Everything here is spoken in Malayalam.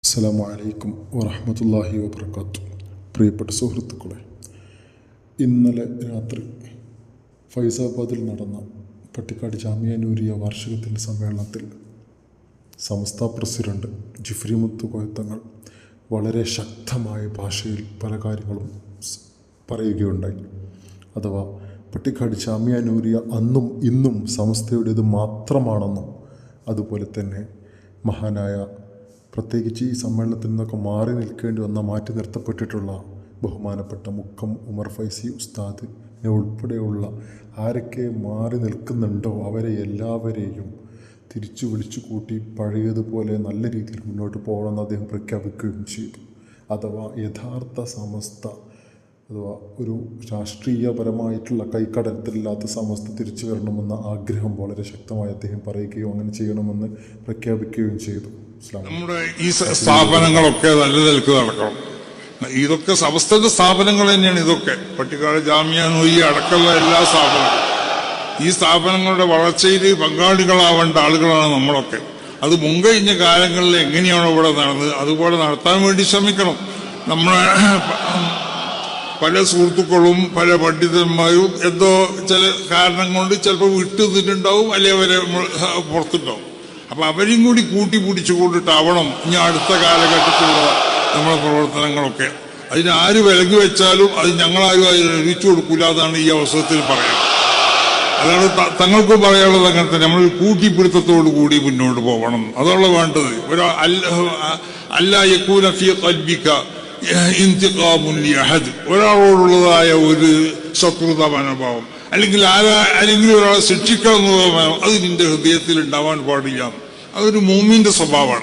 അസ്സലാമു അലൈക്കും വറഹ്മത്തുള്ളാഹി വബറകാതുഹു. പ്രിയപ്പെട്ട സുഹൃത്തുക്കളെ, ഇന്നലെ രാത്രി ഫൈസാബാദിൽ നടന്ന പട്ടിക്കാട് ജാമിയ നൂരിയ വാർഷികത്തിൻ്റെ സമ്മേളനത്തിൽ സമസ്ത പ്രസിഡന്റ് ജിഫ്രി മുത്തു കോയത്തങ്ങൾ വളരെ ശക്തമായ ഭാഷയിൽ പല കാര്യങ്ങളും പറയുകയുണ്ടായി. അഥവാ പട്ടിക്കാട് ജാമിയ നൂരിയ അന്നും ഇന്നും സമസ്തയുടേത് മാത്രമാണെന്നും അതുപോലെ തന്നെ മഹാനായ പ്രത്യേകിച്ച് ഈ സമ്മേളനത്തിൽ നിന്നൊക്കെ മാറി നിൽക്കേണ്ടി വന്ന മാറ്റി നിർത്തപ്പെട്ടിട്ടുള്ള ബഹുമാനപ്പെട്ട മുക്കം ഉമർ ഫൈസി ഉസ്താദിനെ ഉൾപ്പെടെയുള്ള ആരൊക്കെ മാറി നിൽക്കുന്നുണ്ടോ അവരെ എല്ലാവരെയും തിരിച്ചു വിളിച്ചു കൂട്ടി പഴയതുപോലെ നല്ല രീതിയിൽ മുന്നോട്ട് പോകണമെന്ന് അദ്ദേഹം പ്രഖ്യാപിക്കുകയും ചെയ്തു. അഥവാ യഥാർത്ഥ സമസ്ത അഥവാ ഒരു രാഷ്ട്രീയപരമായിട്ടുള്ള കൈക്കടത്തിലില്ലാത്ത സമസ്ത തിരിച്ചു വരണമെന്ന ആഗ്രഹം വളരെ ശക്തമായി അദ്ദേഹം പറയുകയും അങ്ങനെ ചെയ്യണമെന്ന് പ്രഖ്യാപിക്കുകയും ചെയ്തു. നമ്മുടെ ഈ സ്ഥാപനങ്ങളൊക്കെ നല്ല നിലക്ക് നടക്കണം. ഇതൊക്കെ സമസ്തയുടെ സ്ഥാപനങ്ങൾ തന്നെയാണ്. ഇതൊക്കെ പട്ടിക്കാട് ജാമിയ നൂരിയ അടക്കമുള്ള എല്ലാ സ്ഥാപനങ്ങളും ഈ സ്ഥാപനങ്ങളുടെ വളർച്ചയിൽ പങ്കാളികളാവേണ്ട ആളുകളാണ് നമ്മളൊക്കെ. അത് മുൻകഴിഞ്ഞ കാലങ്ങളിൽ എങ്ങനെയാണോ ഇവിടെ നടന്നത് അതുപോലെ നടത്താൻ വേണ്ടി ശ്രമിക്കണം. നമ്മളെ പല സുഹൃത്തുക്കളും പല പണ്ഡിതന്മാരും എന്തോ ചില കാരണം കൊണ്ട് ചിലപ്പോൾ വിട്ടുനിന്നിട്ടുണ്ടാവും, അല്ലെങ്കിൽ അവരെ പുറത്തുണ്ടാവും. അപ്പൊ അവരും കൂടി കൂട്ടിപ്പിടിച്ചു കൊണ്ടിട്ടാവണം ഇനി അടുത്ത കാലഘട്ടത്തിലുള്ള നമ്മളെ പ്രവർത്തനങ്ങളൊക്കെ. അതിന് ആര് വിലങ്ങി വെച്ചാലും അത് ഞങ്ങളാരും അതിന് എഴുതിച്ചു കൊടുക്കൂല. അതാണ് ഈ അവസരത്തിൽ പറയാം. അതാണ് തങ്ങൾക്കും പറയാനുള്ളത്. അങ്ങനെ തന്നെ നമ്മൾ കൂട്ടിപ്പിടുത്തത്തോടു കൂടി മുന്നോട്ട് പോകണം. അതാണ് വേണ്ടത്. ഒരാളോടുള്ളതായ ഒരു ശത്രുത മനോഭാവം അല്ലെങ്കിൽ ഒരാളെ ശിക്ഷിക്കാവുന്ന മനോഭാവം അത് നിന്റെ ഹൃദയത്തിൽ ഉണ്ടാവാൻ പാടില്ല. അതൊരു മുഅ്മിന്റെ സ്വഭാവമാണ്.